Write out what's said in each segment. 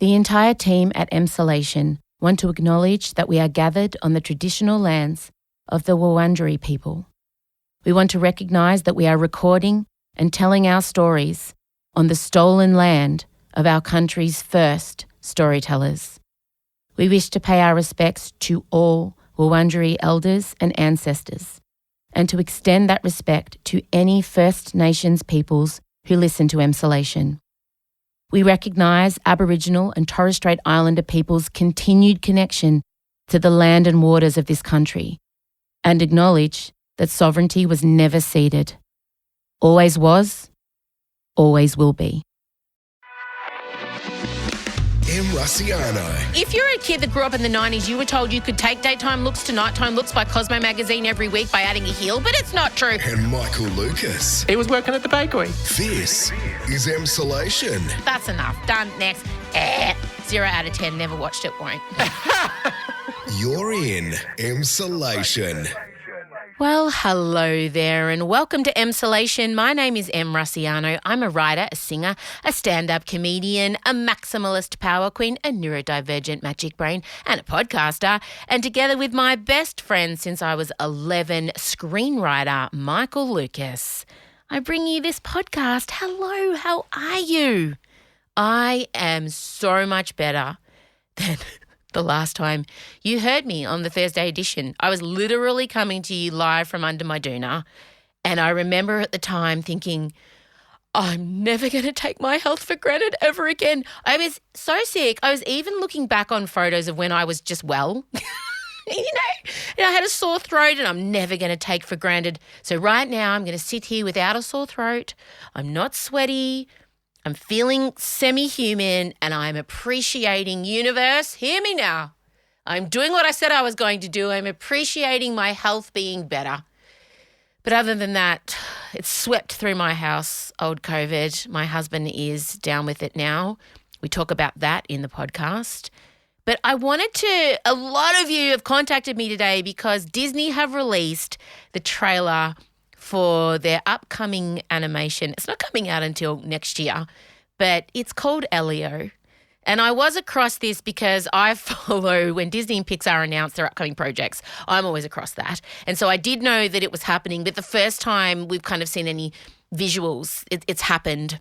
The entire team at Emsolation want to acknowledge that we are gathered on the traditional lands of the Wurundjeri people. We want to recognise that we are recording and telling our stories on the stolen land of our country's first storytellers. We wish to pay our respects to all Wurundjeri elders and ancestors, and to extend that respect to any First Nations peoples who listen to Emsolation. We recognise Aboriginal and Torres Strait Islander peoples' continued connection to the land and waters of this country, and acknowledge that sovereignty was never ceded. Always was, always will be. Russiano. If you're a kid that grew up in the 90s, you were told you could take daytime looks to nighttime looks by Cosmo magazine every week by adding a heel, but it's not true. And Michael Lucas. He was working at the bakery. This is Emsolation. That's enough. Done. Next. 0 out of 10. Never watched it. Won't. You're in Emsolation. Well, hello there and welcome to Emsolation. My name is Em Russiano. I'm a writer, a singer, a stand-up comedian, a maximalist power queen, a neurodivergent magic brain and a podcaster. And together with my best friend since I was 11, screenwriter Michael Lucas, I bring you this podcast. Hello, how are you? I am so much better than the last time you heard me on the Thursday edition. I was literally coming to you live from under my doona, and I remember at the time thinking, I'm never going to take my health for granted ever again. I was so sick. I was even looking back on photos of when I was just well. I had a sore throat and I'm never going to take for granted. So right now I'm going to sit here without a sore throat. I'm not sweaty. I'm feeling semi-human and I'm appreciating, universe, hear me now. I'm doing what I said I was going to do. I'm appreciating my health being better. But other than that, it's swept through my house, old COVID. My husband is down with it now. We talk about that in the podcast. But a lot of you have contacted me today because Disney have released the trailer for their upcoming animation. It's not coming out until next year, but it's called Elio. And I was across this because I follow when Disney and Pixar announce their upcoming projects. I'm always across that. And so I did know that it was happening, but the first time we've kind of seen any visuals, it's happened.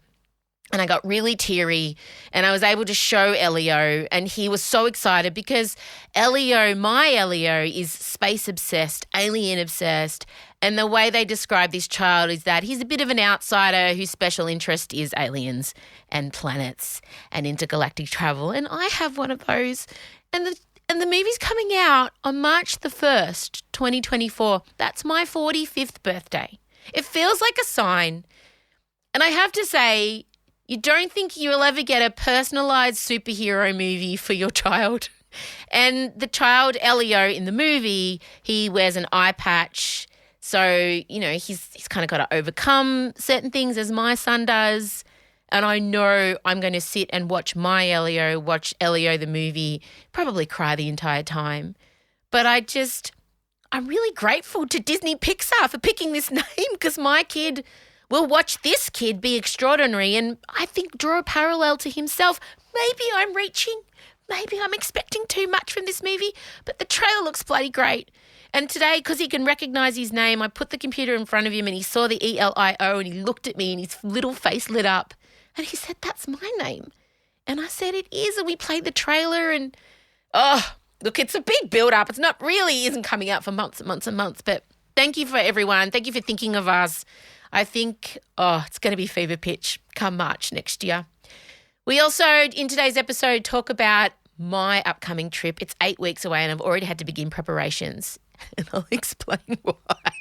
And I got really teary and I was able to show Elio and he was so excited because my Elio is space obsessed, alien obsessed. And the way they describe this child is that he's a bit of an outsider whose special interest is aliens and planets and intergalactic travel. And I have one of those. And the movie's coming out on March the 1st, 2024. That's my 45th birthday. It feels like a sign. And I have to say, you don't think you'll ever get a personalised superhero movie for your child. And the child, Elio, in the movie, he wears an eye patch. So, he's kind of got to overcome certain things as my son does. And I know I'm going to sit and watch watch Elio the movie, probably cry the entire time. But I'm really grateful to Disney Pixar for picking this name because my kid will watch this kid be extraordinary and I think draw a parallel to himself. Maybe I'm reaching. Maybe I'm expecting too much from this movie, but the trailer looks bloody great. And today, because he can recognise his name, I put the computer in front of him and he saw the ELIO and he looked at me and his little face lit up and he said, that's my name. And I said, it is. And we played the trailer and, look, it's a big build-up. It's not really isn't coming out for months and months and months, but thank you for everyone. Thank you for thinking of us. I think, it's going to be fever pitch come March next year. We also, in today's episode, talk about my upcoming trip. It's 8 weeks away and I've already had to begin preparations. And I'll explain why.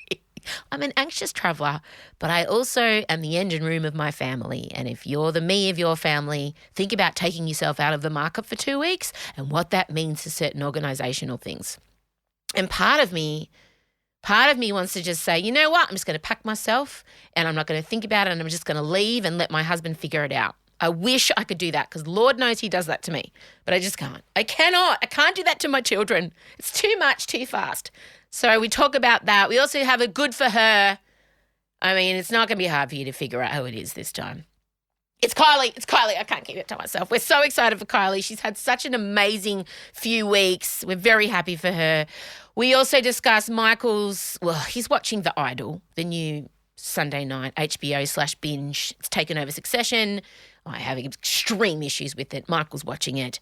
I'm an anxious traveller, but I also am the engine room of my family. And if you're the me of your family, think about taking yourself out of the market for 2 weeks and what that means to certain organisational things. And part of me wants to just say, you know what, I'm just going to pack myself and I'm not going to think about it and I'm just going to leave and let my husband figure it out. I wish I could do that because Lord knows he does that to me, but I just can't. I can't do that to my children. It's too much, too fast. So we talk about that. We also have a good for her. I mean, it's not going to be hard for you to figure out who it is this time. It's Kylie. It's Kylie. I can't keep it to myself. We're so excited for Kylie. She's had such an amazing few weeks. We're very happy for her. We also discussed Michael's, he's watching The Idol, the new Sunday night HBO/binge. It's taken over Succession. I have extreme issues with it. Michael's watching it.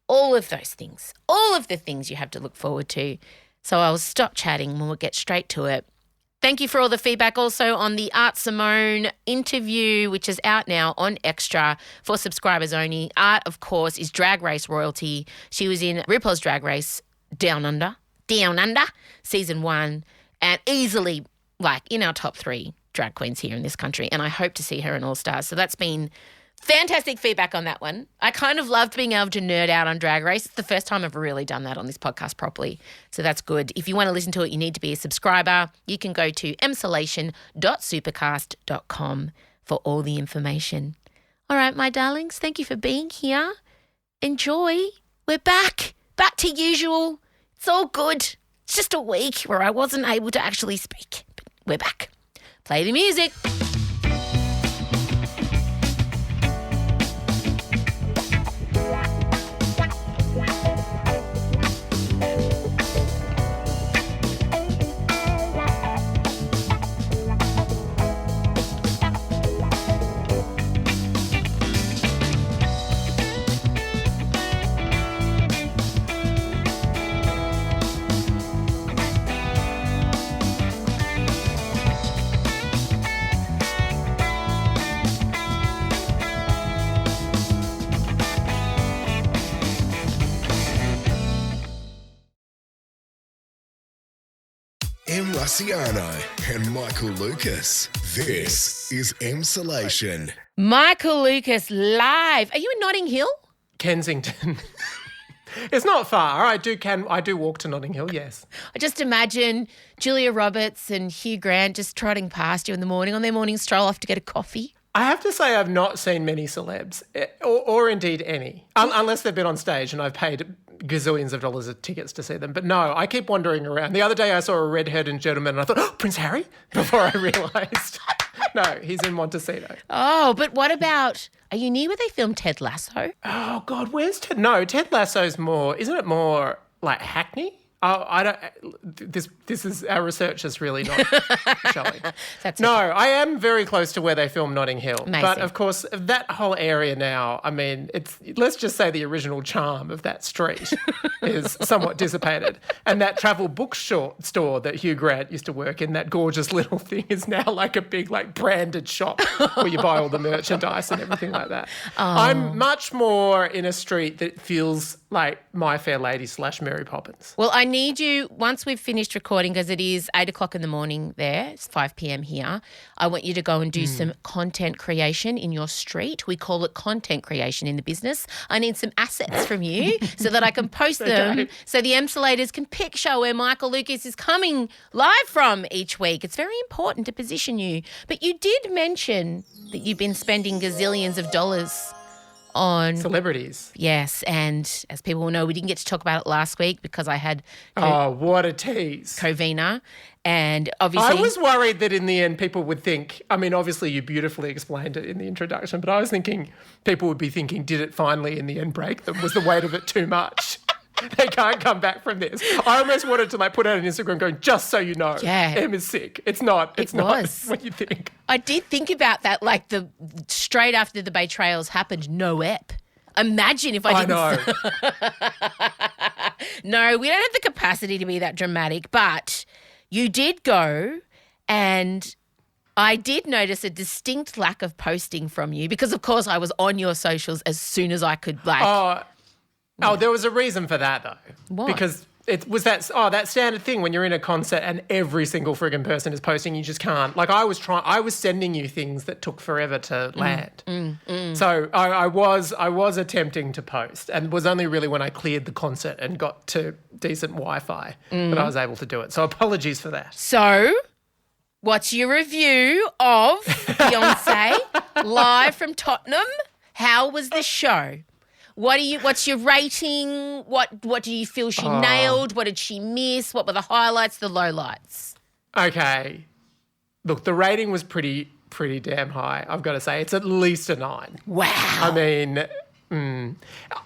All of those things. All of the things you have to look forward to. So I'll stop chatting and we'll get straight to it. Thank you for all the feedback also on the Art Simone interview, which is out now on Extra for subscribers only. Art, of course, is Drag Race royalty. She was in RuPaul's Drag Race Down Under, season 1, and easily in our top 3 drag queens here in this country. And I hope to see her in All Stars. So that's been fantastic feedback on that one. I kind of loved being able to nerd out on Drag Race. It's the first time I've really done that on this podcast properly. So that's good. If you want to listen to it, you need to be a subscriber. You can go to emsolation.supercast.com for all the information. All right, my darlings, thank you for being here. Enjoy. We're back. Back to usual. It's all good. It's just a week where I wasn't able to actually speak. But we're back. Play the music. Em Rusciano and Michael Lucas. This is Emsolation. Michael Lucas live. Are you in Notting Hill? Kensington. It's not far. I do walk to Notting Hill, yes. I just imagine Julia Roberts and Hugh Grant just trotting past you in the morning on their morning stroll off to get a coffee. I have to say I've not seen many celebs, or indeed any, unless they've been on stage and I've paid gazillions of dollars of tickets to see them. But no, I keep wandering around. The other day I saw a red-haired gentleman and I thought, oh, Prince Harry? Before I realised. No, he's in Montecito. Oh, but what about, are you near where they filmed Ted Lasso? Oh, God, where's Ted? No, Ted Lasso's more, isn't it more like Hackney? Oh, I don't. This is our research is really not showing. No, I am very close to where they filmed Notting Hill, Amazing. But of course that whole area now. I mean, let's just say the original charm of that street is somewhat dissipated, and that travel bookstore that Hugh Grant used to work in, that gorgeous little thing, is now like a big branded shop where you buy all the merchandise and everything like that. Oh. I'm much more in a street that feels like My Fair Lady / Mary Poppins. Well, I need you, once we've finished recording, because it is 8 o'clock in the morning there, it's 5 p.m. here, I want you to go and do some content creation in your street. We call it content creation in the business. I need some assets from you so that I can post them so the Emsolators can picture where Michael Lucas is coming live from each week. It's very important to position you. But you did mention that you've been spending gazillions of dollars on celebrities. Yes, and as people will know, we didn't get to talk about it last week because I had what a tease. Covina, and obviously I was worried that in the end people would think, I mean, obviously you beautifully explained it in the introduction, but I was thinking people would be thinking, did it finally in the end break them? Was the weight of it too much? They can't come back from this. I almost wanted to put out an Instagram going, just so you know, Em is sick. It's not what you think. I did think about that, the straight after the betrayals happened, no ep. Imagine if I didn't. I know. No, we don't have the capacity to be that dramatic, but you did go, and I did notice a distinct lack of posting from you because, of course, I was on your socials as soon as I could, Oh, there was a reason for that though. What? Because it was that standard thing when you're in a concert and every single friggin' person is posting, you just can't. I was sending you things that took forever to land. So I was attempting to post, and it was only really when I cleared the concert and got to decent Wi-Fi that I was able to do it. So apologies for that. So, what's your review of Beyonce live from Tottenham? How was the show? What's your rating? What do you feel she nailed? What did she miss? What were the highlights, the lowlights? Okay. Look, the rating was pretty pretty damn high, I've got to say. It's at least a 9. Wow. I mean,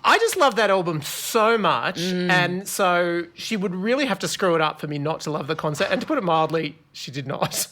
I just love that album so much. And so she would really have to screw it up for me not to love the concert. And to put it mildly, she did not.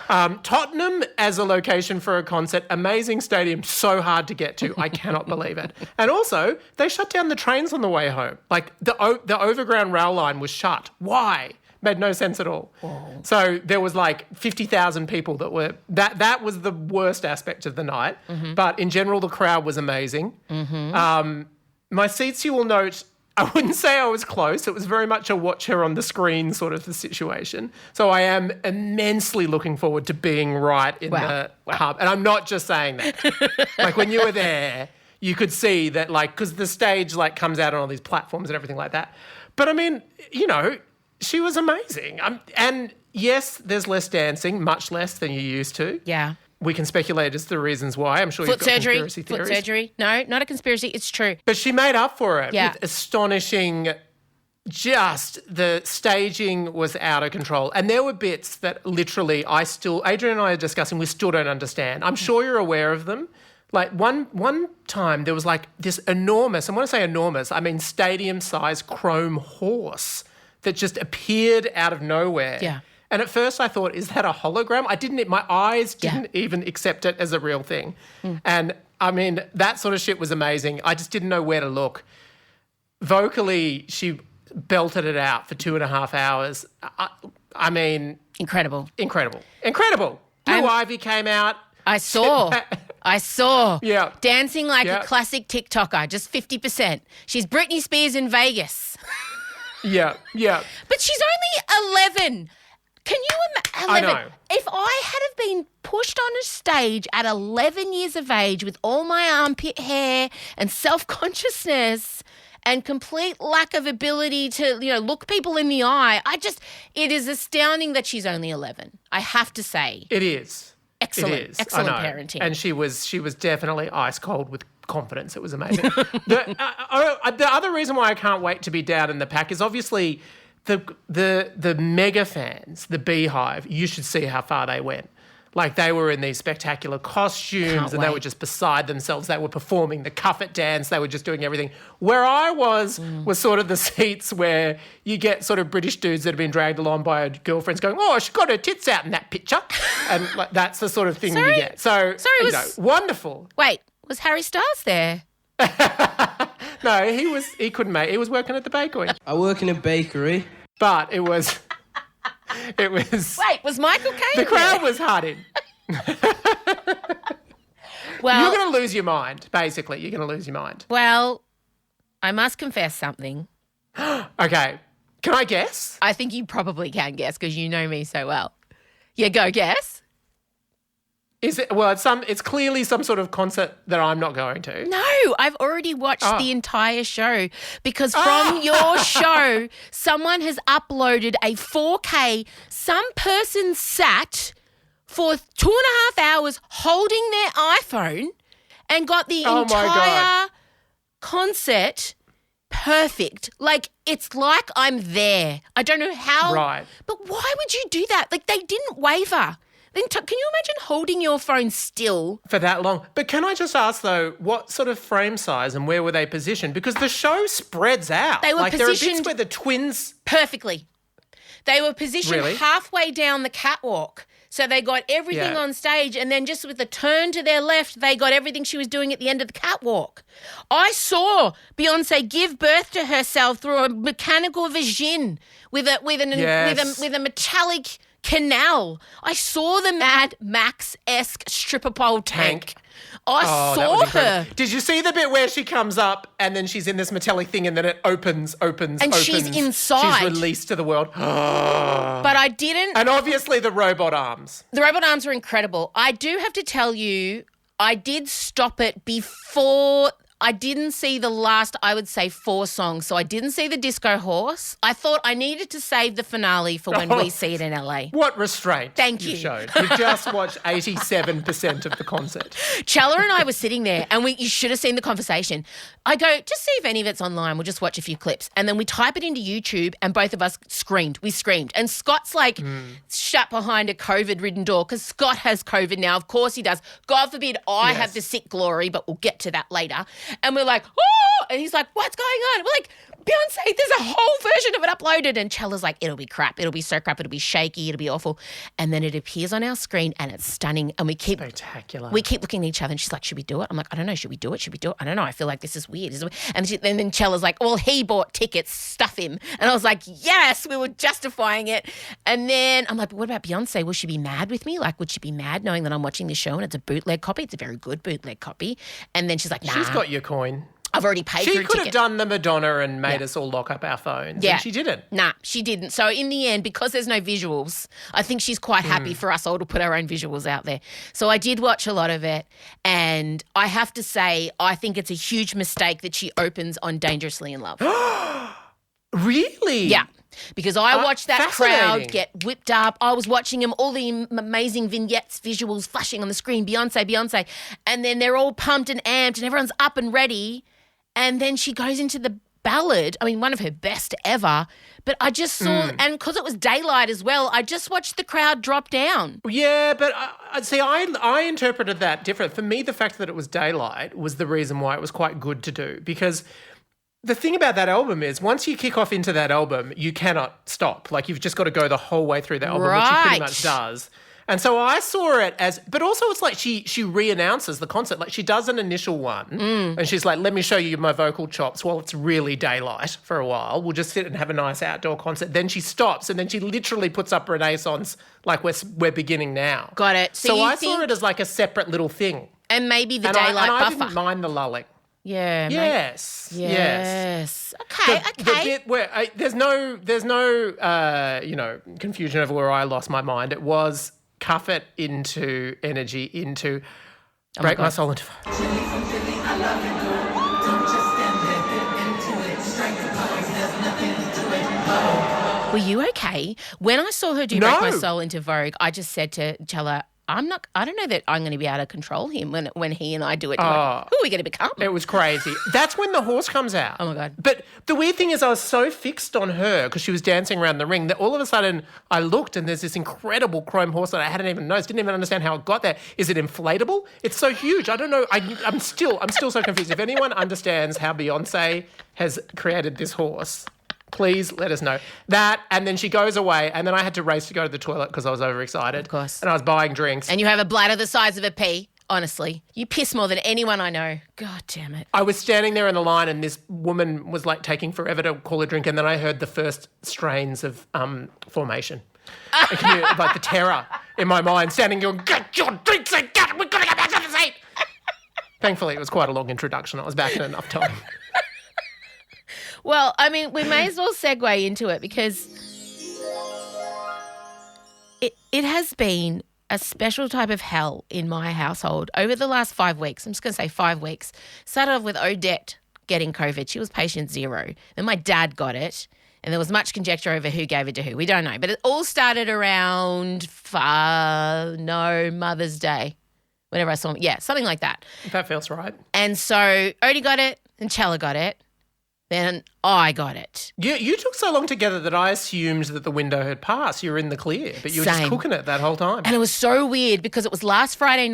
Tottenham as a location for a concert, amazing stadium, so hard to get to. I cannot believe it. And also, they shut down the trains on the way home. Like the overground rail line was shut. Why? Made no sense at all. Whoa. So there was like 50,000 people that were, that was the worst aspect of the night. But in general, the crowd was amazing. My seats, you will note, I wouldn't say I was close. It was very much a watch her on the screen sort of the situation. So I am immensely looking forward to being right in the hub. And I'm not just saying that. Like when you were there, you could see that like, because the stage like comes out on all these platforms and everything like that. But I mean, you know, she was amazing. And yes, there's less dancing, much less than you used to. Yeah. We can speculate as to the reasons why. I'm sure you've got conspiracy theories. Foot surgery. No, not a conspiracy. It's true. But she made up for it with astonishing, just the staging was out of control. And there were bits that literally Adrian and I are discussing, we still don't understand. I'm sure you're aware of them. Like one time there was like this enormous, and when I say enormous, I mean stadium-sized chrome horse that just appeared out of nowhere. Yeah. And at first I thought, is that a hologram? My eyes didn't even accept it as a real thing. And I mean, that sort of shit was amazing. I just didn't know where to look. Vocally, she belted it out for 2.5 hours. I mean... Incredible. Blue Ivy came out. I saw. Yeah. Dancing like a classic TikToker, just 50%. She's Britney Spears in Vegas. Yeah. But she's only 11. Can you imagine? I know. If I had have been pushed on a stage at 11 years of age with all my armpit hair and self-consciousness and complete lack of ability to, look people in the eye, it is astounding that she's only 11. I have to say. It is. Excellent parenting. And she was definitely ice cold with confidence. It was amazing. The other reason why I can't wait to be down in the pack is obviously the mega fans, the Beehive. You should see how far they went. Like they were in these spectacular costumes and they were just beside themselves. They were performing the cuff it dance. They were just doing everything. Where I was sort of the seats where you get sort of British dudes that have been dragged along by girlfriends going, oh, she got her tits out in that picture. And like, that's the sort of thing you get. So, wonderful. Wait, was Harry Styles there? No, he couldn't make it. He was working at the bakery. I work in a bakery. But it was... Wait, was Michael Caine The crowd was hard in. Well, you're going to lose your mind, basically. You're going to lose your mind. Well, I must confess something. Okay. Can I guess? I think you probably can guess because you know me so well. Yeah, go guess. Is it? Well, it's clearly some sort of concert that I'm not going to. No, I've already watched the entire show because from your show, someone has uploaded a 4K. Some person sat for 2.5 hours holding their iPhone and got the entire concert perfect. Like, it's like I'm there. I don't know how. Right. But why would you do that? Like, they didn't waver. Then can you imagine holding your phone still? For that long? But can I just ask, though, what sort of frame size and where were they positioned? Because the show spreads out. They were positioned... There are bits where the twins... Perfectly. They were positioned Really? halfway down the catwalk. So they got everything on stage and then just with a turn to their left, they got everything she was doing at the end of the catwalk. I saw Beyonce give birth to herself through a mechanical vagine with a metallic... canal. I saw the Mad Max-esque stripper pole tank. I saw her. Did you see the bit where she comes up and then she's in this metallic thing and then it opens. And she's inside. She's released to the world. But I didn't. And obviously the robot arms. The robot arms were incredible. I do have to tell you, I did stop it before I didn't see the last, I would say, 4 songs. So I didn't see the Disco Horse. I thought I needed to save the finale for when we see it in LA. What restraint Thank you. showed. You just watched 87% of the concert. Chella and I were sitting there and you should have seen the conversation. I go, just see if any of it's online. We'll just watch a few clips. And then we type it into YouTube and both of us screamed. We screamed. And Scott's like shut behind a COVID-ridden door because Scott has COVID now. Of course he does. God forbid I have the sick glory, but we'll get to that later. And we're like, oh, and he's like, what's going on? We're like, Beyonce, there's a whole version of it uploaded. And Chella's like, it'll be crap. It'll be so crap. It'll be shaky. It'll be awful. And then it appears on our screen and it's stunning. And we keep spectacular. We keep looking at each other and she's like, should we do it? I'm like, I don't know. Should we do it? Should we do it? I don't know. I feel like this is weird. And then Chella's like, well, he bought tickets. Stuff him. And I was like, yes, we were justifying it. And then I'm like, but what about Beyonce? Will she be mad with me? Like, would she be mad knowing that I'm watching this show and it's a bootleg copy? It's a very good bootleg copy. And then she's like, nah. She's got your coin. I've already paid for a She ticket. could have done the Madonna and made us all lock up our phones. Yeah. And she didn't. Nah, she didn't. So in the end, because there's no visuals, I think she's quite happy for us all to put our own visuals out there. So I did watch a lot of it. And I have to say, I think it's a huge mistake that she opens on Dangerously in Love. Really? Yeah. Because I watched that crowd fascinating. get whipped up. I was watching them, all the amazing vignettes, visuals flashing on the screen, Beyonce, Beyonce. And then they're all pumped and amped and everyone's up and ready. And then she goes into the ballad, I mean, one of her best ever. But I just saw, and because it was daylight as well, I just watched the crowd drop down. Yeah, but I interpreted that different. For me, the fact that it was daylight was the reason why it was quite good to do, because the thing about that album is once you kick off into that album, you cannot stop. Like, you've just got to go the whole way through the album, which she pretty much does. And so I saw it as, but also it's like she re-announces the concert. Like, she does an initial one and she's like, let me show you my vocal chops while it's really daylight for a while. We'll just sit and have a nice outdoor concert. Then she stops and then she literally puts up Renaissance like we're beginning now. Got it. So I saw it as like a separate little thing. And maybe the And daylight I buffer. didn't mind the lulling. Yeah. Yes. Yes. Okay. The bit where there's no confusion over where I lost my mind. It was cuff it into energy into break my soul into fire. Were you okay? When I saw her do Break My Soul into Vogue, I just said to Chella, I don't know that I'm going to be able to control him when he and I do it. Who are we going to become? It was crazy. That's when the horse comes out. Oh, my God. But the weird thing is I was so fixed on her because she was dancing around the ring that all of a sudden I looked and there's this incredible chrome horse that I hadn't even noticed, didn't even understand how it got there. Is it inflatable? It's so huge. I don't know. I'm still so confused. If anyone understands how Beyonce has created this horse, please let us know. That, and then she goes away, and then I had to race to go to the toilet because I was overexcited. Of course. And I was buying drinks. And you have a bladder the size of a pea, honestly. You piss more than anyone I know. God damn it. I was standing there in the line and this woman was like taking forever to call a drink, and then I heard the first strains of Formation. I could hear like the terror in my mind, standing going, get your drinks and we've got to go back to the seat. Thankfully, it was quite a long introduction. I was back in enough time. Well, I mean, we may as well segue into it because it has been a special type of hell in my household over the last 5 weeks. I'm just going to say 5 weeks. Started off with Odette getting COVID. She was patient 0. Then my dad got it, and there was much conjecture over who gave it to who. We don't know. But it all started around Mother's Day. Whenever I saw him. Yeah, something like that. That feels right. And so Odie got it and Chella got it. Then I got it. You took so long together that I assumed that the window had passed. You were in the clear, but you were just cooking it that whole time. And it was so weird because it was last Friday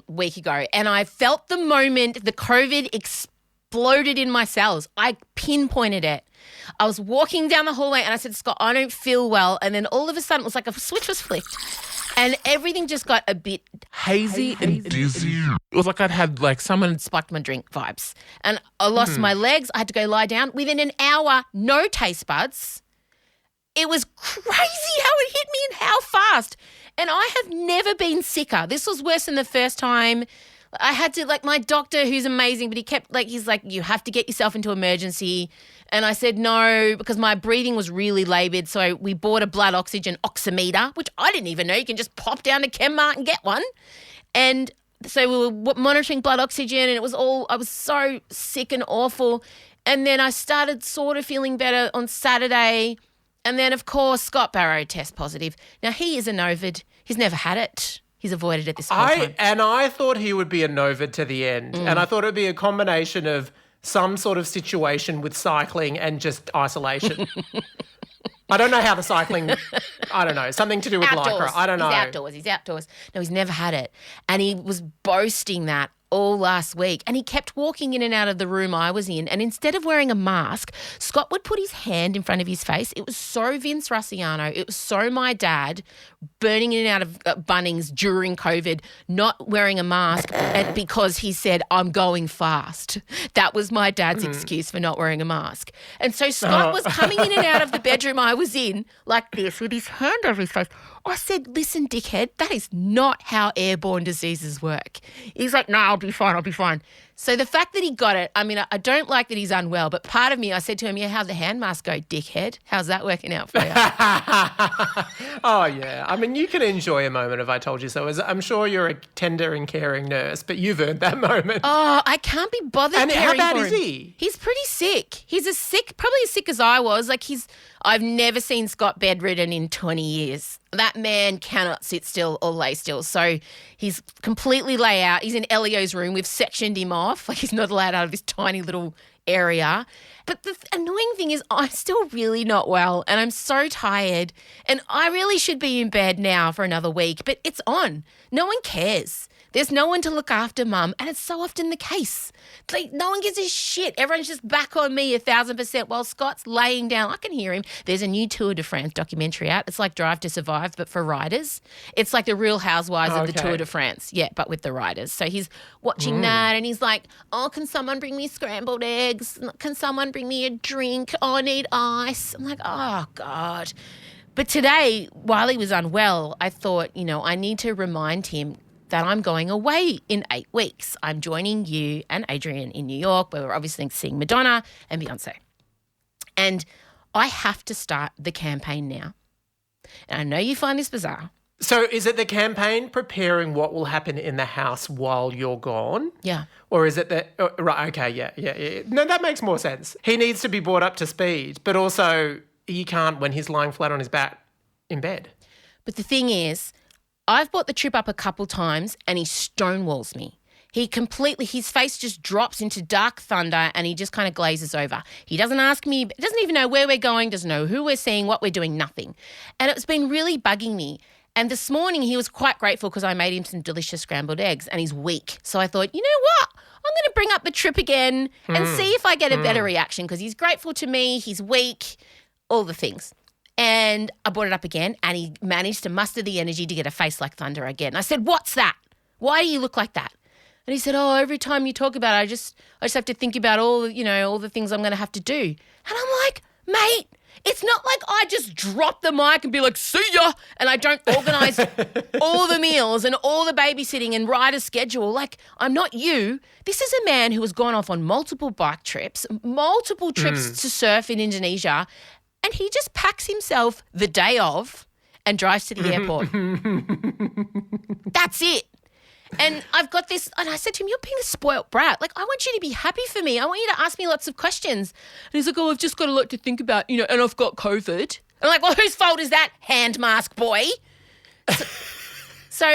week ago, and I felt the moment the COVID exploded in my cells. I pinpointed it. I was walking down the hallway and I said, Scott, I don't feel well. And then all of a sudden it was like a switch was flicked. And everything just got a bit hazy and dizzy. It was like I'd had like someone had spiked my drink vibes. And I lost my legs. I had to go lie down. Within an hour, no taste buds. It was crazy how it hit me and how fast. And I have never been sicker. This was worse than the first time. I had to, like, my doctor, who's amazing, but he's like, you have to get yourself into emergency. And I said no because my breathing was really laboured. So we bought a blood oxygen oximeter, which I didn't even know. You can just pop down to Chemmart and get one. And So we were monitoring blood oxygen and I was so sick and awful. And then I started sort of feeling better on Saturday. And then, of course, Scott Barrow test positive. Now, he is a Novid. He's never had it. He's avoided it this whole time. And I thought he would be a Novid to the end. And I thought it would be a combination of some sort of situation with cycling and just isolation. I don't know how the cycling, I don't know, something to do with Lycra. I don't know. He's outdoors. No, he's never had it. And he was boasting that all last week. And he kept walking in and out of the room I was in. And instead of wearing a mask, Scott would put his hand in front of his face. It was so Vince Russiano. It was so my dad burning in and out of Bunnings during COVID, not wearing a mask and because he said, I'm going fast. That was my dad's excuse for not wearing a mask. And so Scott was coming in and out of the bedroom I was in like this with his hand over his face. I said, listen, dickhead, that is not how airborne diseases work. He's like, no, I'll be fine. So the fact that he got it, I mean, I don't like that he's unwell, but part of me, I said to him, yeah, how'd the hand mask go, dickhead? How's that working out for you? Oh, yeah. I mean, you can enjoy a moment of I told you so. I'm sure you're a tender and caring nurse, but you've earned that moment. Oh, I can't be bothered And caring how bad for is him. he? He's pretty sick. He's probably as sick as I was. I've never seen Scott bedridden in 20 years. That man cannot sit still or lay still. So he's completely lay out. He's in Elio's room. We've sectioned him off. Like he's not allowed out of this tiny little area. But the annoying thing is I'm still really not well and I'm so tired and I really should be in bed now for another week, but it's on. No one cares. There's no one to look after Mum, and it's so often the case. Like, no one gives a shit. Everyone's just back on me 1,000% while Scott's laying down. I can hear him. There's a new Tour de France documentary out. It's like Drive to Survive, but for riders. It's like the Real Housewives of the Tour de France. Yeah, but with the riders. So he's watching that and he's like, oh, can someone bring me scrambled eggs? Can someone bring me a drink? Oh, I need ice. I'm like, oh, God. But today, while he was unwell, I thought, I need to remind him that I'm going away in 8 weeks. I'm joining you and Adrian in New York, where we're obviously seeing Madonna and Beyonce. And I have to start the campaign now. And I know you find this bizarre. So is it the campaign preparing what will happen in the house while you're gone? Yeah. Or is it that, right, okay, yeah. No, that makes more sense. He needs to be brought up to speed, but also he can't when he's lying flat on his back in bed. But the thing is, I've brought the trip up a couple times and he stonewalls me. His face just drops into dark thunder and he just kind of glazes over. He doesn't ask me, doesn't even know where we're going, doesn't know who we're seeing, what we're doing, nothing. And it's been really bugging me. And this morning he was quite grateful because I made him some delicious scrambled eggs and he's weak. So I thought, you know what? I'm going to bring up the trip again and see if I get a better reaction because he's grateful to me, he's weak, all the things. And I brought it up again and he managed to muster the energy to get a face like thunder again. I said, what's that? Why do you look like that? And he said, oh, every time you talk about it, I just have to think about all the things I'm going to have to do. And I'm like, mate, it's not like I just drop the mic and be like, see ya, and I don't organise all the meals and all the babysitting and write a schedule. Like, I'm not you. This is a man who has gone off on multiple bike trips, multiple trips to surf in Indonesia, and he just packs himself the day of and drives to the airport. That's it. And I've got this, and I said to him, you're being a spoilt brat. Like, I want you to be happy for me. I want you to ask me lots of questions. And he's like, oh, I've just got a lot to think about, and I've got COVID. I'm like, well, whose fault is that, hand mask boy? So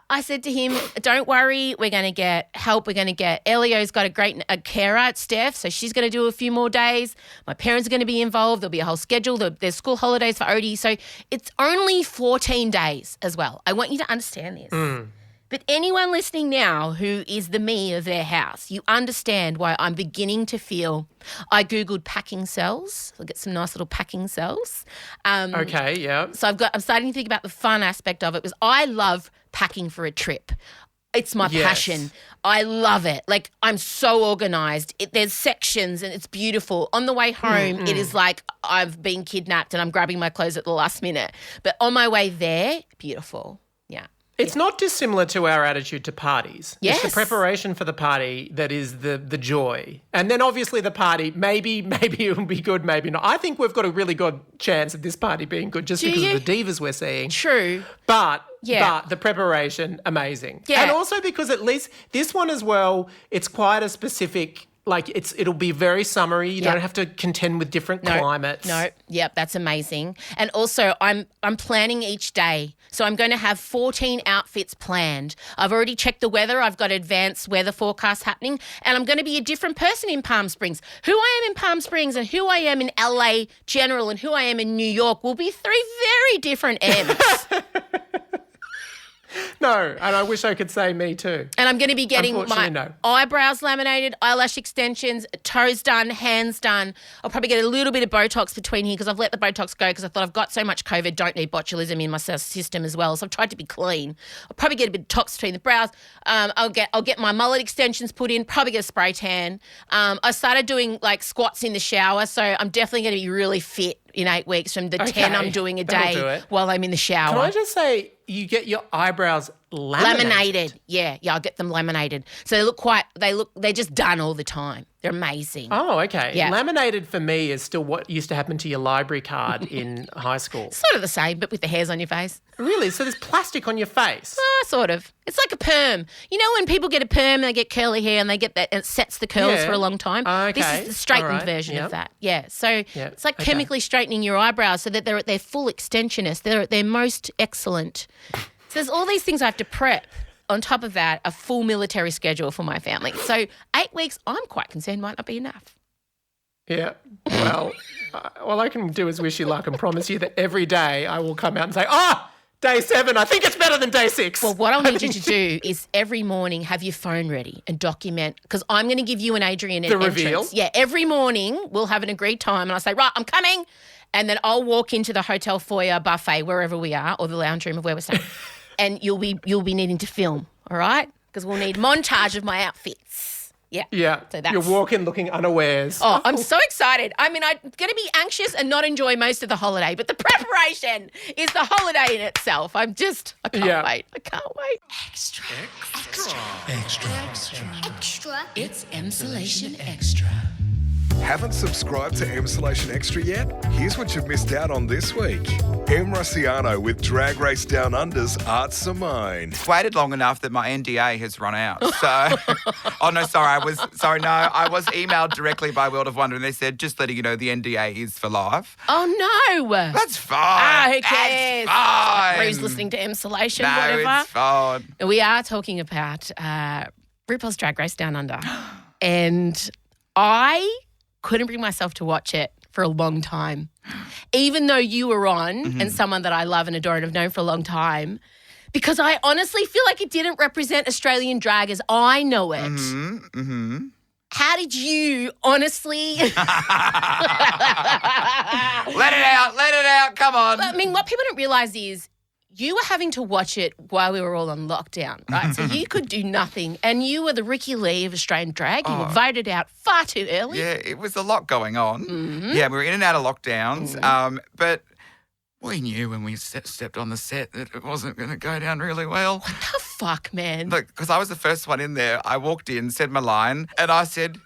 I said to him, don't worry, we're going to get help. We're going to get, Elio's got a carer, Steph, so she's going to do a few more days. My parents are going to be involved. There'll be a whole schedule. There's school holidays for Odie. So it's only 14 days as well. I want you to understand this. But anyone listening now who is the me of their house, you understand why I'm beginning to feel. I Googled packing cells. I'll get some nice little packing cells. Okay, yeah. So I'm starting to think about the fun aspect of it because I love packing for a trip. It's my passion. I love it. Like, I'm so organised. There's sections and it's beautiful. On the way home, it is like I've been kidnapped and I'm grabbing my clothes at the last minute. But on my way there, beautiful. Yeah. It's not dissimilar to our attitude to parties. Yes. It's the preparation for the party that is the joy. And then obviously the party, maybe it will be good, maybe not. I think we've got a really good chance of this party being good just because of the divas we're seeing. True. But the preparation, amazing. Yeah. And also because at least this one as well, it's quite a specific, like it'll be very summery. You don't have to contend with different climates. No, yep, that's amazing. And also I'm planning each day. So I'm going to have 14 outfits planned. I've already checked the weather. I've got advanced weather forecasts happening, and I'm going to be a different person in Palm Springs. Who I am in Palm Springs and who I am in LA General and who I am in New York will be three very different M's. No, and I wish I could say me too. And I'm going to be getting my no. eyebrows laminated, eyelash extensions, toes done, hands done. I'll probably get a little bit of Botox between here because I've let the Botox go because I thought I've got so much COVID, don't need botulism in my system as well. So I've tried to be tox I'll probably get a bit of tox between the brows. I'll get my mullet extensions put in, probably get a spray tan. I started doing like squats in the shower, so I'm definitely going to be really fit in 8 weeks from the 10 I'm doing a day while I'm in the shower. Can I just say, you get your eyebrows laminated? Yeah, I'll get them laminated. So they're just done all the time. They're amazing. Oh, okay. Yeah. Laminated for me is still what used to happen to your library card in high school. Sort of the same, but with the hairs on your face. Really? So there's plastic on your face? Sort of. It's like a perm. You know when people get a perm and they get curly hair and they get that, and it sets the curls for a long time? Okay. This is the straightened version of that. Yeah. So it's like chemically straightening your eyebrows so that they're full extensionists. They're most excellent. So there's all these things I have to prep. On top of that, a full military schedule for my family. So 8 weeks, I'm quite concerned, might not be enough. Yeah. Well, all I can do is wish you luck and promise you that every day I will come out and say, day 7, I think it's better than day 6. Well, what I'll need you to do is every morning have your phone ready and document, because I'm going to give you and Adrian an entrance. Reveal? Yeah, every morning we'll have an agreed time and I'll say, right, I'm coming. And then I'll walk into the hotel foyer buffet, wherever we are, or the lounge room of where we're staying. And you'll be needing to film, all right? Because we'll need montage of my outfits. Yeah. Yeah. So that's... You're walking looking unawares. Oh, I'm so excited. I mean, I'm going to be anxious and not enjoy most of the holiday, but the preparation is the holiday in itself. I can't wait. I can't wait. Extra. It's Emsolation Extra. Haven't subscribed to Emsolation Extra yet? Here's what you've missed out on this week. Em Rossiano with Drag Race Down Under's Art Simone. Waited long enough that my NDA has run out. So, I was emailed directly by World of Wonder and they said, just letting you know the NDA is for live. Oh, no. That's fine. Who cares? That's fine. Who's listening to Emsolation, No, whatever. it's fine. We are talking about RuPaul's Drag Race Down Under. And I couldn't bring myself to watch it for a long time. Even though you were on and someone that I love and adore and have known for a long time, because I honestly feel like it didn't represent Australian drag as I know it. How did you honestly... Let it out, come on. I mean, what people don't realise is you were having to watch it while we were all on lockdown, right? So you could do nothing. And you were the Ricky Lee of Australian drag. You were voted out far too early. Yeah, it was a lot going on. Yeah, we were in and out of lockdowns. But we knew when we stepped on the set that it wasn't going to go down really well. What the fuck, man? Look, because I was the first one in there. I walked in, said my line, and I said,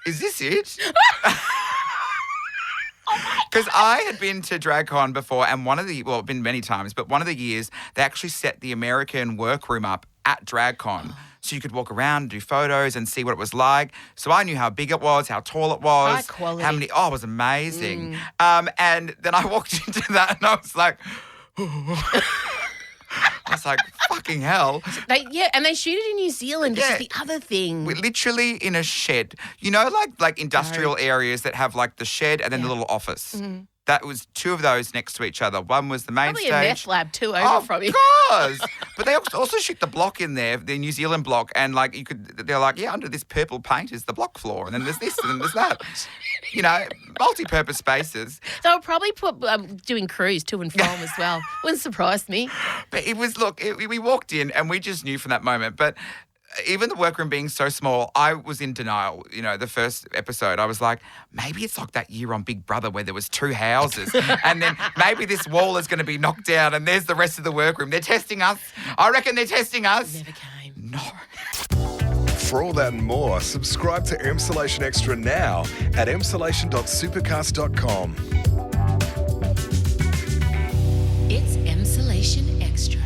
is this it? Because I had been to DragCon before and been many times, but one of the years they actually set the American workroom up at DragCon. So you could walk around and do photos and see what it was like. So I knew how big it was, how tall it was. High quality. It was amazing. And then I walked into that and I was like, fucking hell. And they shoot it in New Zealand, which is the other thing. We're literally in a shed. You know, like industrial areas that have like the shed and then the little office. That was 2 of those next to each other. One was the main Probably stage. a meth lab too over from you. Of course. But they also shoot the block in there, the New Zealand block, and they're like, under this purple paint is the block floor, and then there's this and then there's that. You know, multi-purpose spaces. They'll probably put doing crews to and from as well. Wouldn't surprise me. But it was, we walked in and we just knew from that moment. But even the workroom being so small, I was in denial. You know, the first episode, I was like, maybe it's like that year on Big Brother where there was 2 houses and then maybe this wall is going to be knocked down and there's the rest of the workroom. They're testing us. I reckon they're testing us. Never came. No. For all that and more, subscribe to Emsolation Extra now at emsolation.supercast.com. It's Emsolation Extra.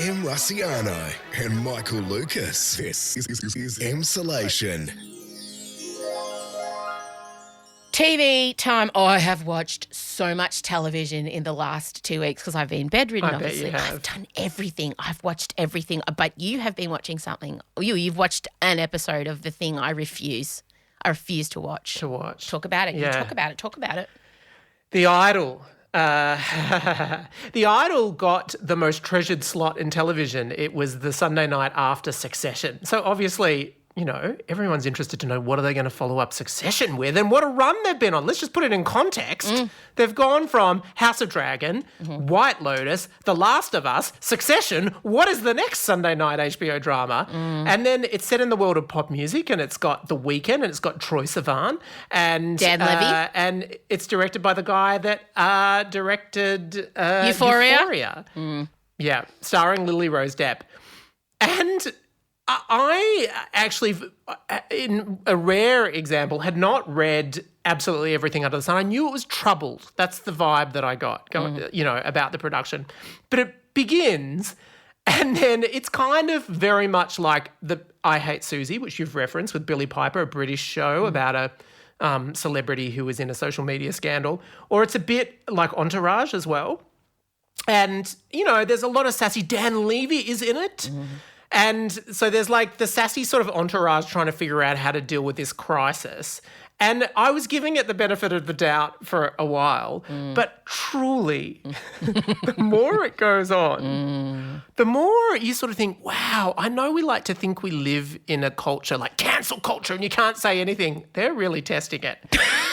Em Rusciano and Michael Lucas. This is Emsolation. TV time. Oh, I have watched so much television in the last 2 weeks because I've been bedridden, I bet obviously. you have. I've done everything. I've watched everything. But you have been watching something. You've watched an episode of the thing I refuse to watch. Talk about it. Yeah. You talk about it. Talk about it. The Idol. The Idol got the most treasured slot in television. It was the Sunday night after Succession. So obviously, you know, everyone's interested to know what are they going to follow up Succession with and what a run they've been on. Let's just put it in context. They've gone from House of Dragon, White Lotus, The Last of Us, Succession. What is the next Sunday night HBO drama? And then it's set in the world of pop music and it's got The Weeknd and it's got Troye Sivan and Dan Levy. And it's directed by the guy that directed Euphoria. Yeah, starring Lily Rose Depp. And I actually, in a rare example, had not read absolutely everything under the sun. I knew it was troubled. That's the vibe that I got, you know, about the production. But it begins, and then it's kind of very much like the I Hate Susie, which you've referenced with Billy Piper, a British show about a celebrity who was in a social media scandal. Or it's a bit like Entourage as well. And, you know, there's a lot of sassy. Dan Levy is in it. And so there's like the sassy sort of entourage trying to figure out how to deal with this crisis. And I was giving it the benefit of the doubt for a while, but truly, the more it goes on, the more you sort of think, wow, I know we like to think we live in a culture like cancel culture and you can't say anything. They're really testing it.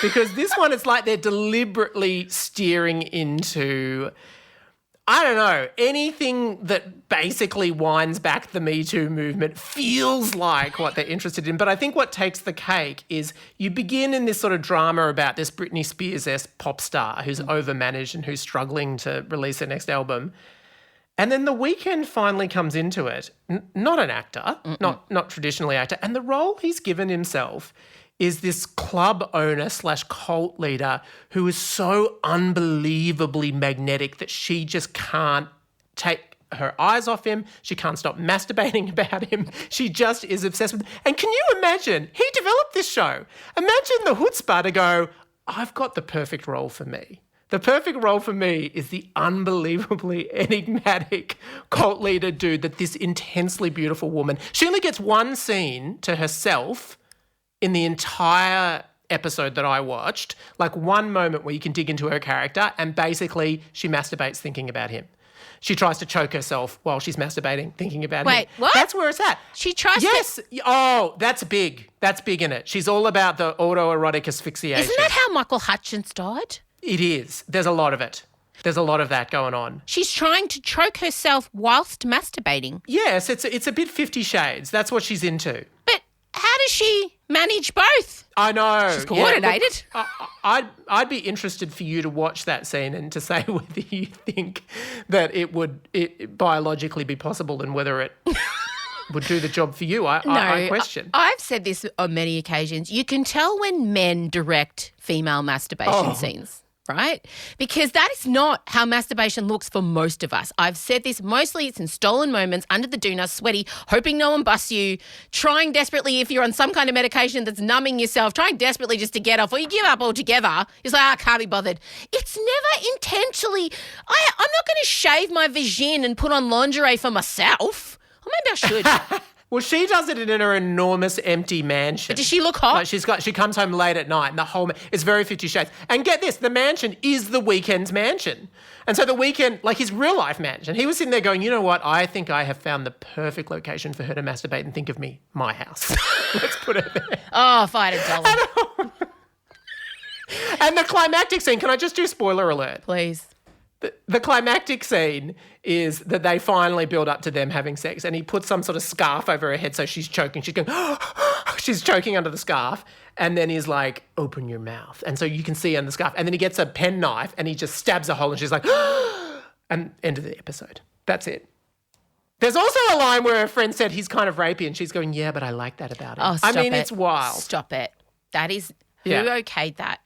Because this one, it's like they're deliberately steering into, I don't know, anything that basically winds back the Me Too movement feels like what they're interested in. But I think what takes the cake is you begin in this sort of drama about this Britney Spears-esque pop star who's overmanaged and who's struggling to release her next album. And then The Weeknd finally comes into it. Not an actor, not traditionally actor. And the role he's given himself is this club owner / cult leader who is so unbelievably magnetic that she just can't take her eyes off him. She can't stop masturbating about him. She just is obsessed with him. And can you imagine? He developed this show. Imagine the chutzpah to go, I've got the perfect role for me. The perfect role for me is the unbelievably enigmatic cult leader dude that this intensely beautiful woman, she only gets one scene to herself in the entire episode that I watched, like one moment where you can dig into her character and basically she masturbates thinking about him. She tries to choke herself while she's masturbating thinking about him. Wait, what? That's where it's at. She tries to... Oh, that's big. That's big in it. She's all about the autoerotic asphyxiation. Isn't that how Michael Hutchins died? It is. There's a lot of it. There's a lot of that going on. She's trying to choke herself whilst masturbating. Yes, it's a bit 50 Shades. That's what she's into. But how does she manage both? I know. She's coordinated. Yeah, look, I'd be interested for you to watch that scene and to say whether you think that it would biologically be possible and whether it would do the job for you. I question. I've said this on many occasions. You can tell when men direct female masturbation scenes. Right? Because that is not how masturbation looks for most of us. I've said this, mostly it's in stolen moments, under the doona, sweaty, hoping no one busts you, trying desperately if you're on some kind of medication that's numbing yourself, trying desperately just to get off, or you give up altogether. It's like, I can't be bothered. It's never intentionally, I'm not going to shave my vagine and put on lingerie for myself. Or maybe I should. Well, she does it in her enormous empty mansion. But does she look hot? Like she comes home late at night and the whole, it's very 50 Shades. And get this, the mansion is The Weeknd's mansion. And so The Weeknd, like his real life mansion, he was sitting there going, you know what, I think I have found the perfect location for her to masturbate and think of me, my house. Let's put it there. Oh, if I had a dollar. And the climactic scene, can I just do spoiler alert? Please. the climactic scene is that they finally build up to them having sex, and he puts some sort of scarf over her head so she's choking. She's going, she's choking under the scarf, and then he's like, open your mouth. And so you can see under the scarf. And then he gets a penknife and he just stabs a hole and she's like, and end of the episode. That's it. There's also a line where her friend said he's kind of rapey and she's going, yeah, but I like that about him. Oh, stop it. It's wild. Stop it. That is, who okayed that?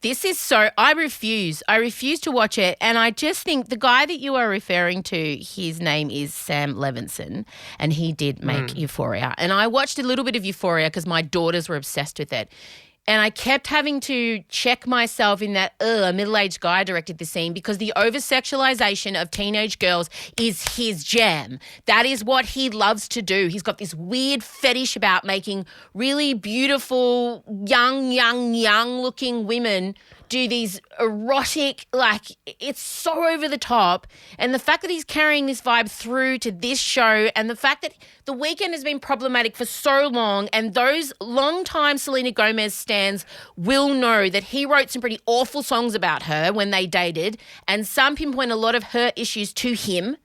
This is so, I refuse to watch it. And I just think the guy that you are referring to, his name is Sam Levinson, and he did make Euphoria. And I watched a little bit of Euphoria because my daughters were obsessed with it. And I kept having to check myself in that, a middle-aged guy directed the scene, because the over-sexualization of teenage girls is his jam. That is what he loves to do. He's got this weird fetish about making really beautiful, young-looking women do these erotic, like, it's so over the top. And the fact that he's carrying this vibe through to this show, and the fact that The Weeknd has been problematic for so long, and those long-time Selena Gomez stans will know that he wrote some pretty awful songs about her when they dated, and some pinpoint a lot of her issues to him.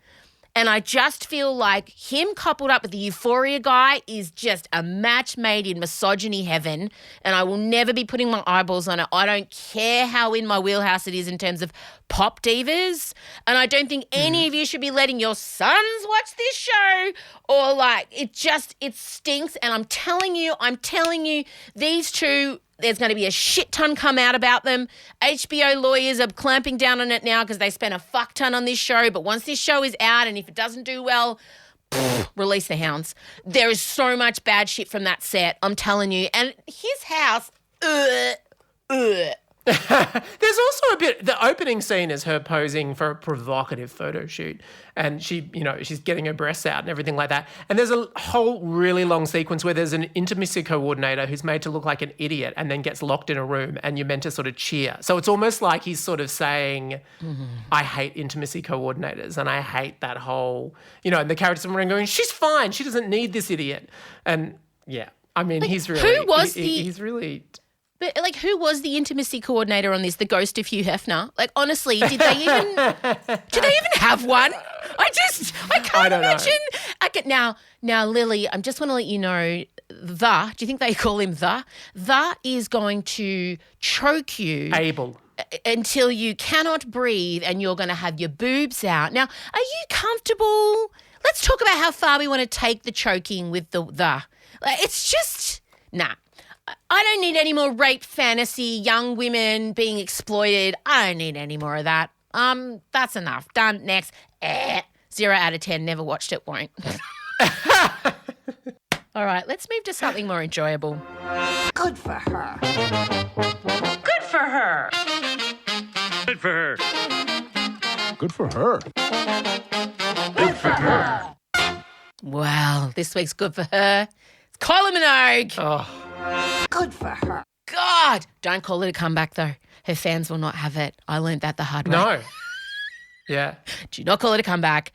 And I just feel like him coupled up with the Euphoria guy is just a match made in misogyny heaven, and I will never be putting my eyeballs on it. I don't care how in my wheelhouse it is in terms of pop divas, and I don't think any of you should be letting your sons watch this show, or like it stinks. And I'm telling you, these two, there's going to be a shit ton come out about them. HBO lawyers are clamping down on it now because they spent a fuck ton on this show. But once this show is out, and if it doesn't do well, release the hounds. There is so much bad shit from that set, I'm telling you. And his house, There's also a bit, the opening scene is her posing for a provocative photo shoot, and she, she's getting her breasts out and everything like that. And there's a whole really long sequence where there's an intimacy coordinator who's made to look like an idiot and then gets locked in a room, and you're meant to sort of cheer. So it's almost like he's sort of saying, I hate intimacy coordinators, and I hate that whole, and the characters are going, she's fine, she doesn't need this idiot. And yeah, I mean, he's really, he's really... But, who was the intimacy coordinator on this? The ghost of Hugh Hefner? Honestly, did they even have one? I can't imagine. Now, Lily, I just want to let you know, do you think they call him the? The is going to choke you. Abel. Until you cannot breathe, and you're going to have your boobs out. Now, are you comfortable? Let's talk about how far we want to take the choking with the. It's just, nah. I don't need any more rape fantasy, young women being exploited. I don't need any more of that. That's enough. Done. Next. 0 out of 10. Never watched it. Won't. All right, let's move to something more enjoyable. Good for her. Good for her. Good for her. Good for her. Good for her. Wow, this week's good for her. It's Kylie Minogue. Oh. Good for her. God, don't call it a comeback though. Her fans will not have it. I learned that the hard way. No. Yeah. Do not call it a comeback.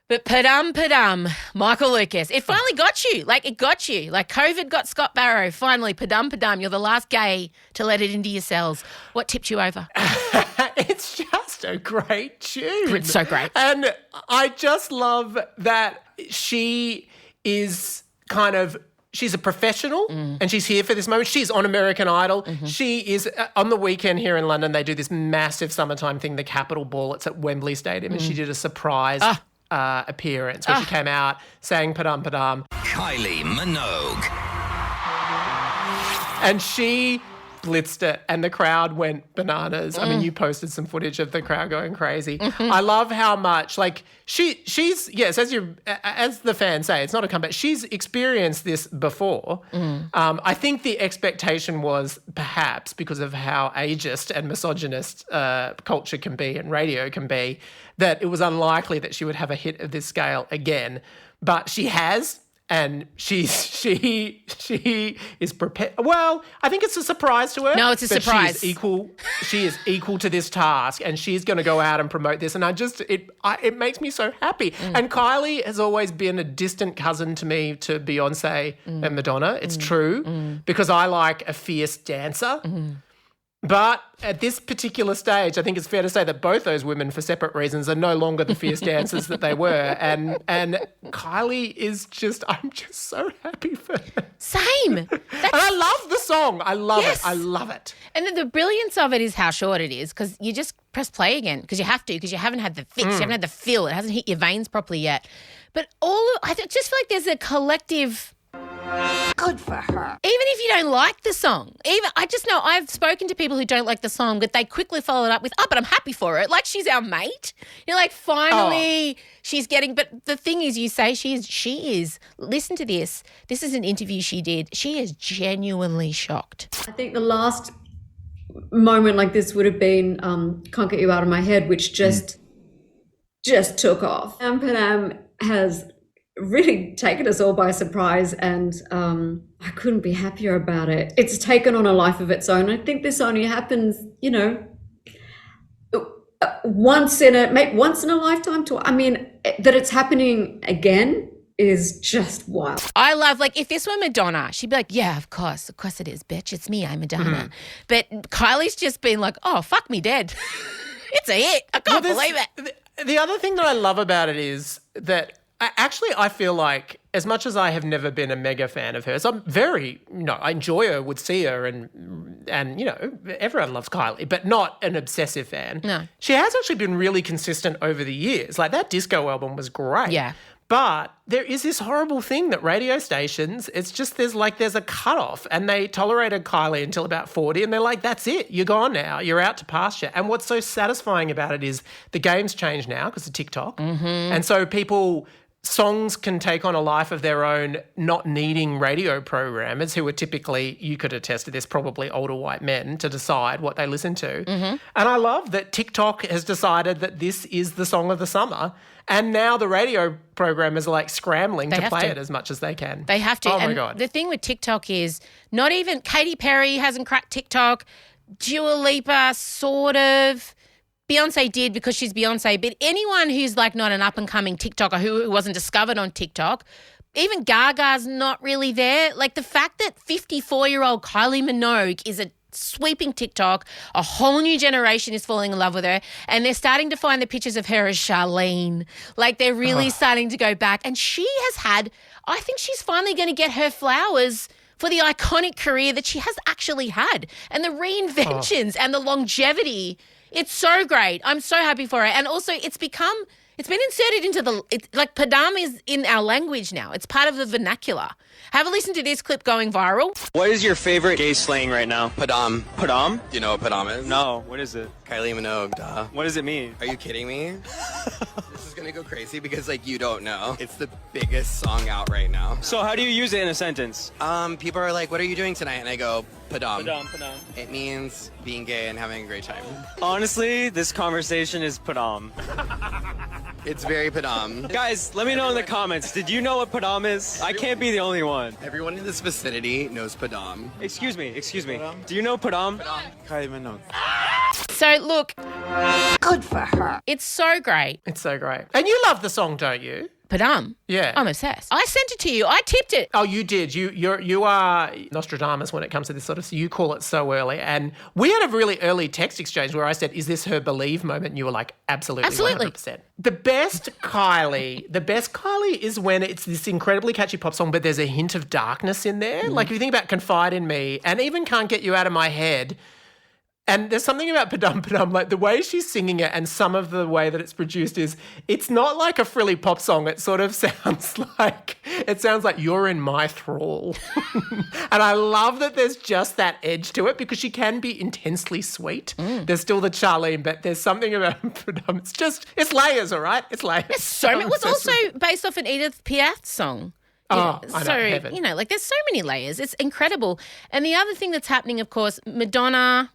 But Padam, Michael Lucas, it finally got you. It got you. COVID got Scott Barrow. Finally, Padam, you're the last gay to let it into your cells. What tipped you over? It's just a great tune. It's so great. And I just love that she is she's a professional and she's here for this moment. She's on American Idol. She is on the weekend here in London. They do this massive summertime thing, the Capitol Ball. It's at Wembley Stadium, and she did a surprise appearance where she came out, sang Padam Padam. Kylie Minogue. And she blitzed it, and the crowd went bananas. I mean, you posted some footage of the crowd going crazy. I love how much, she's yes, as the fans say, it's not a comeback. She's experienced this before. I think the expectation was, perhaps because of how ageist and misogynist culture can be and radio can be, that it was unlikely that she would have a hit of this scale again. But she has. And she is prepared. Well, I think it's a surprise to her. No, it's a surprise. She is equal to this task, and she's going to go out and promote this. And it makes me so happy. And Kylie has always been a distant cousin to me, to Beyonce and Madonna. It's true, because I like a fierce dancer. But at this particular stage, I think it's fair to say that both those women, for separate reasons, are no longer the fierce dancers that they were. And Kylie is I'm just so happy for her. Same. And I love the song. I love it. I love it. And then the brilliance of it is how short it is, because you just press play again because you have to, because you haven't had the fix, you haven't had the feel. It hasn't hit your veins properly yet. But I just feel like there's a collective... Good for her. Even if you don't like the song, I just know I've spoken to people who don't like the song, but they quickly follow it up with, but I'm happy for it. Like, she's our mate. You're like, finally she's getting, but the thing is, you say she is, listen to this. This is an interview she did. She is genuinely shocked. I think the last moment like this would have been Can't Get You Out of My Head, which just took off. Padam has really taken us all by surprise, and I couldn't be happier about it. It's taken on a life of its own. I think this only happens, once in a lifetime. That it's happening again is just wild. I love, if this were Madonna, she'd be like, yeah, of course it is, bitch. It's me, I'm Madonna. But Kylie's just been like, oh, fuck me dead. It's a hit. I can't believe it. The other thing that I love about it is that I feel like, as much as I have never been a mega fan of hers, I'm very, I enjoy her, would see her, and everyone loves Kylie, but not an obsessive fan. No. She has actually been really consistent over the years. Like, that disco album was great. Yeah. But there is this horrible thing that radio stations, it's just there's a cutoff, and they tolerated Kylie until about 40, and they're like, that's it, you're gone now, you're out to pasture. And what's so satisfying about it is the game's changed now because of TikTok. And so songs can take on a life of their own, not needing radio programmers who are typically, you could attest to this, probably older white men to decide what they listen to. And I love that TikTok has decided that this is the song of the summer, and now the radio programmers are scrambling to play it as much as they can. They have to. Oh, my God. The thing with TikTok is not even Katy Perry hasn't cracked TikTok. Dua Lipa sort of. Beyonce did because she's Beyonce, but anyone who's not an up-and-coming TikToker who wasn't discovered on TikTok, even Gaga's not really there. The fact that 54-year-old Kylie Minogue is a sweeping TikTok, a whole new generation is falling in love with her, and they're starting to find the pictures of her as Charlene. They're really starting to go back, and I think she's finally going to get her flowers for the iconic career that she has actually had, and the reinventions and the longevity. It's so great. I'm so happy for her. And also it's been inserted into Padam is in our language now. It's part of the vernacular. Have a listen to this clip going viral. What is your favorite gay slang right now? Padam. Padam? Do you know what Padam is? No. What is it? Kylie Minogue, duh. What does it mean? Are you kidding me? This is gonna go crazy because you don't know. It's the biggest song out right now. So how do you use it in a sentence? People are like, what are you doing tonight? And I go, Padam. Padam. It means being gay and having a great time. Honestly, this conversation is Padam. It's very Padam. Guys, let me know in the comments. Did you know what Padam is? I can't be the only one. Everyone in this vicinity knows Padam. Excuse me. Do you know Padam? Kylie Minogue. So look. Good for her. It's so great. It's so great. And you love the song, don't you? Padam. Yeah. I'm obsessed. I sent it to you. I tipped it. Oh, you did. You are Nostradamus when it comes to this sort of, you call it so early. And we had a really early text exchange where I said, is this her believe moment? And you were like, absolutely. 100%. The best Kylie is when it's this incredibly catchy pop song, but there's a hint of darkness in there. If you think about Confide in Me and even Can't Get You Out of My Head, and there's something about Padam, the way she's singing it and some of the way that it's produced it's not like a frilly pop song. It sort of sounds like you're in my thrall. And I love that there's just that edge to it because she can be intensely sweet. There's still the Charlene, but there's something about Padam. It's layers, all right? It's layers. It was also based off an Edith Piaf song. I know, heaven. There's so many layers. It's incredible. And the other thing that's happening, of course, Madonna...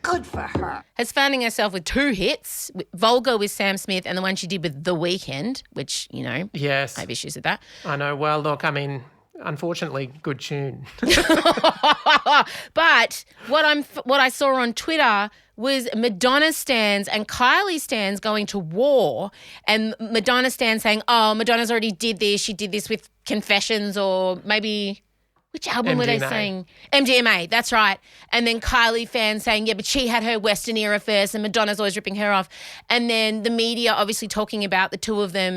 Good for her. Has finding herself with 2 hits, Vulgar with Sam Smith and the one she did with The Weeknd, which, yes, I have issues with that. I know. Well, look, unfortunately, good tune. But what I saw on Twitter was Madonna stans and Kylie stans going to war, and Madonna stans saying, oh, Madonna's already did this. She did this with Confessions, or maybe... Which album were they MDMA. saying? MDMA, that's right. And then Kylie fans saying, yeah, but she had her Western era first and Madonna's always ripping her off. And then the media obviously talking about the two of them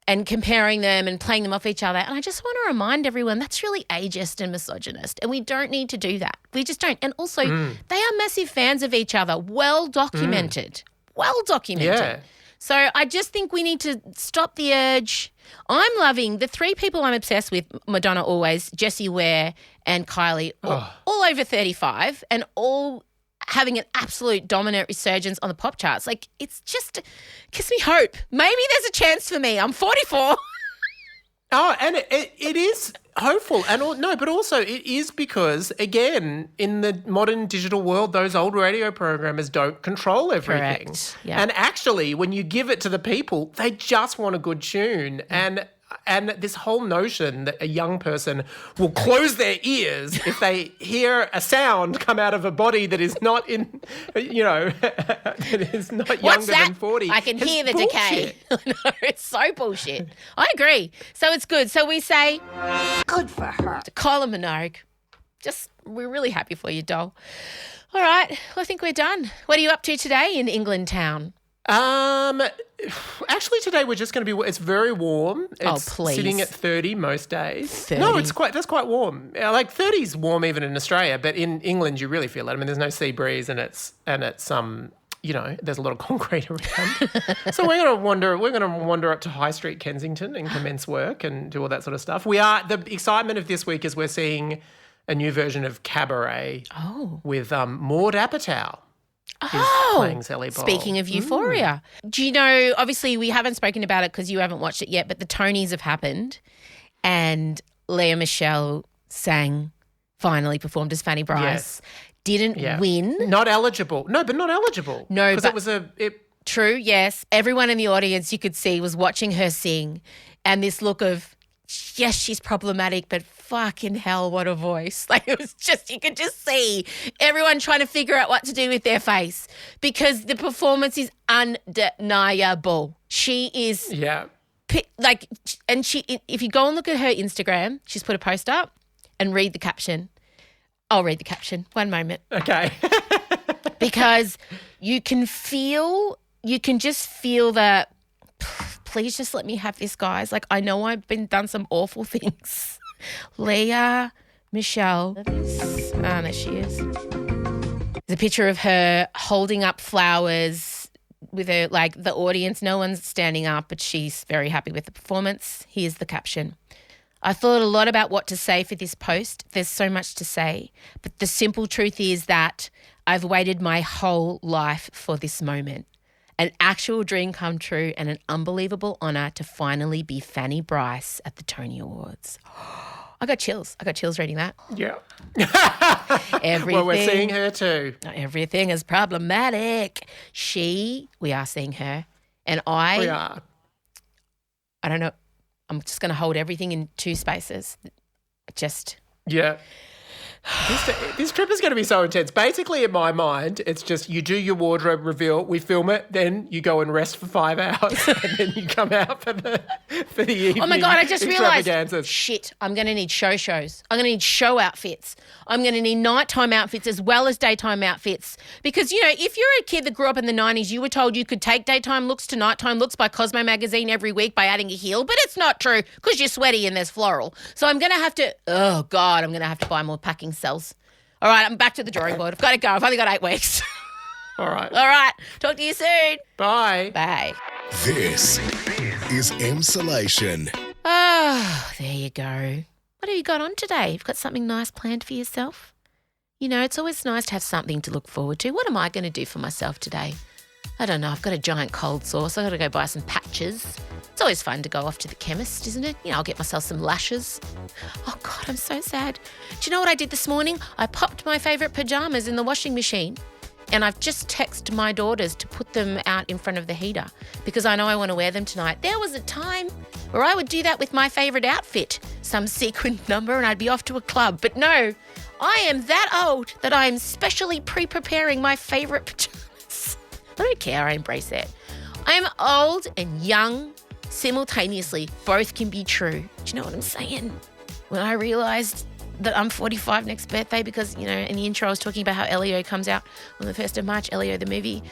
and comparing them and playing them off each other. And I just want to remind everyone that's really ageist and misogynist, and we don't need to do that. We just don't. And also, they are massive fans of each other, well documented. Well documented. Yeah. So I just think we need to stop the urge. I'm loving the three people I'm obsessed with, Madonna always, Jessie Ware and Kylie, all over 35 and all having an absolute dominant resurgence on the pop charts. Like, it's just gives me hope. Maybe there's a chance for me. I'm 44. Oh, and it is hopeful. But also it is because, again, in the modern digital world, those old radio programmers don't control everything. Correct. Yeah. And actually, when you give it to the people, they just want a good tune. And this whole notion that a young person will close their ears if they hear a sound come out of a body that is not in, that is not What's younger that? than 40. I can It's hear the decay. bullshit. No, it's so bullshit. I agree. So it's good. So we say, Good for her. to Kylie Minogue, we're really happy for you, doll. All right. Well, I think we're done. What are you up to today in England town? Actually today we're just going to be, it's very warm. It's please. sitting at 30 most days. 30? No, that's quite warm. Like 30 is warm even in Australia, but in England you really feel it. I mean, there's no sea breeze and it's there's a lot of concrete around. So we're going to wander up to High Street Kensington and commence work and do all that sort of stuff. The excitement of this week is we're seeing a new version of Cabaret with Maud Apatow. Playing Sally Ball. Speaking of Euphoria, do you know, obviously we haven't spoken about it because you haven't watched it yet, but the Tonys have happened and Lea Michele finally performed as Fanny Bryce. Didn't win. Not eligible. No, but not eligible. No, because but it was true, yes. Everyone in the audience you could see was watching her sing and this look of, yes, she's problematic, but fucking hell, what a voice. Like, it was just, you could just see everyone trying to figure out what to do with their face because the performance is undeniable. She is and if you go and look at her Instagram, she's put a post up and read the caption. I'll read the caption. One moment. Okay. Because you can just feel that, please just let me have this, guys. Like, I know I've done some awful things. Lea Michele. There she is. There's a picture of her holding up flowers with her, like, the audience. No one's standing up, but she's very happy with the performance. Here's the caption. I thought a lot about what to say for this post. There's so much to say. But the simple truth is that I've waited my whole life for this moment. An actual dream come true and an unbelievable honour to finally be Fanny Bryce at the Tony Awards. I got chills. reading that. Yeah. Everything. Well, we're seeing her too. Everything is problematic. We are seeing her. And We are. I don't know. I'm just going to hold everything in two spaces. Yeah. This trip is going to be so intense. Basically, in my mind, it's just you do your wardrobe reveal, we film it, then you go and rest for 5 hours, and then you come out for the evening. Oh my God, I just realised, extravaganzas. shit, I'm going to need shows. I'm going to need show outfits. I'm going to need nighttime outfits as well as daytime outfits. Because, if you're a kid that grew up in the 90s, you were told you could take daytime looks to nighttime looks by Cosmo magazine every week by adding a heel, but it's not true because you're sweaty and there's floral. So I'm going to have to buy more packing cells. All right, I'm back to the drawing board. I've got to go. I've only got 8 weeks. All right. All right. Talk to you soon. Bye. Bye. This is Emsolation. Oh, there you go. What have you got on today? You've got something nice planned for yourself? It's always nice to have something to look forward to. What am I going to do for myself today? I don't know. I've got a giant cold sore, so I've got to go buy some patches. It's always fun to go off to the chemist, isn't it? I'll get myself some lashes. Oh, God, I'm so sad. Do you know what I did this morning? I popped my favourite pyjamas in the washing machine and I've just texted my daughters to put them out in front of the heater because I know I want to wear them tonight. There was a time where I would do that with my favourite outfit, some sequin number, and I'd be off to a club. But no, I am that old that I am specially pre-preparing my favourite pyjamas. I don't care. I embrace it. I am old and young simultaneously. Both can be true. Do you know what I'm saying? When I realised that I'm 45 next birthday because, you know, in the intro I was talking about how Elio comes out on the 1st of March, Elio the movie.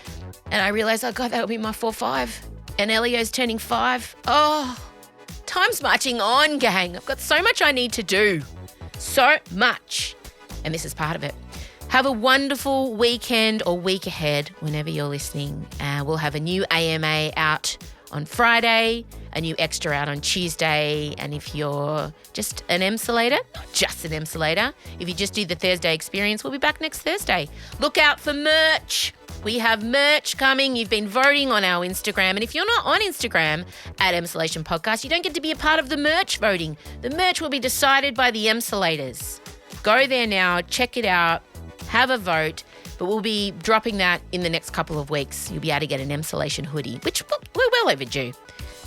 And I realised, oh God, that would be my 4-5. And Elio's turning 5. Oh, time's marching on, gang. I've got so much I need to do. So much. And this is part of it. Have a wonderful weekend or week ahead whenever you're listening. We'll have a new AMA out on Friday, a new extra out on Tuesday. And if you're just an Emsolator, not just an Emsolator, if you just do the Thursday experience, we'll be back next Thursday. Look out for merch. We have merch coming. You've been voting on our Instagram. And if you're not on Instagram at Emsolation Podcast, you don't get to be a part of the merch voting. The merch will be decided by the Emsolators. Go there now, check it out, have a vote. But we'll be dropping that in the next couple of weeks. You'll be able to get an Emsolation hoodie, which we're well overdue.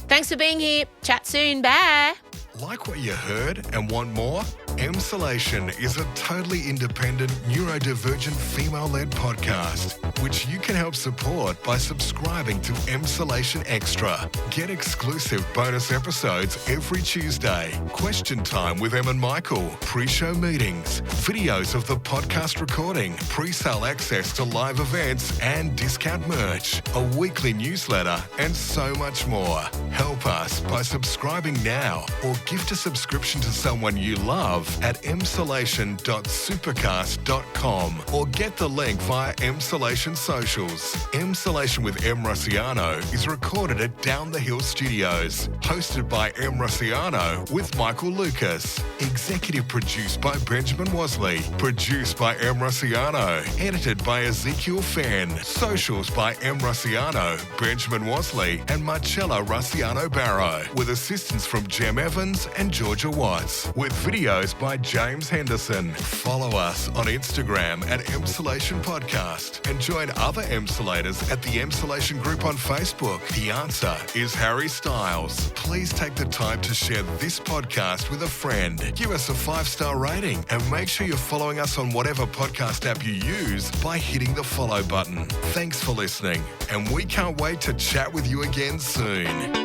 Thanks for being here. Chat soon. Bye. Like what you heard and want more? Emsolation is a totally independent, neurodivergent, female-led podcast, which you can help support by subscribing to Emsolation Extra. Get exclusive bonus episodes every Tuesday, question time with Em and Michael, pre-show meetings, videos of the podcast recording, pre-sale access to live events and discount merch, a weekly newsletter, and so much more. Help us by subscribing now or gift a subscription to someone you love at emsolation.supercast.com or get the link via Emsolation socials. Emsolation with Em Rossiano is recorded at Down the Hill Studios, hosted by Em Rossiano with Michael Lucas, executive produced by Benjamin Wasley, produced by Em Rossiano, edited by Ezekiel Fenn, socials by Em Rossiano, Benjamin Wasley and Marcella Rossiano Barrow, with assistance from Jem Evans and Georgia Watts, with videos by James Henderson. Follow us on Instagram at Emsolation Podcast and join other Emsolators at the Emsolation group on Facebook. The answer is Harry Styles. Please take the time to share this podcast with a friend. Give us a 5-star rating and make sure you're following us on whatever podcast app you use by hitting the follow button. Thanks for listening, and we can't wait to chat with you again soon.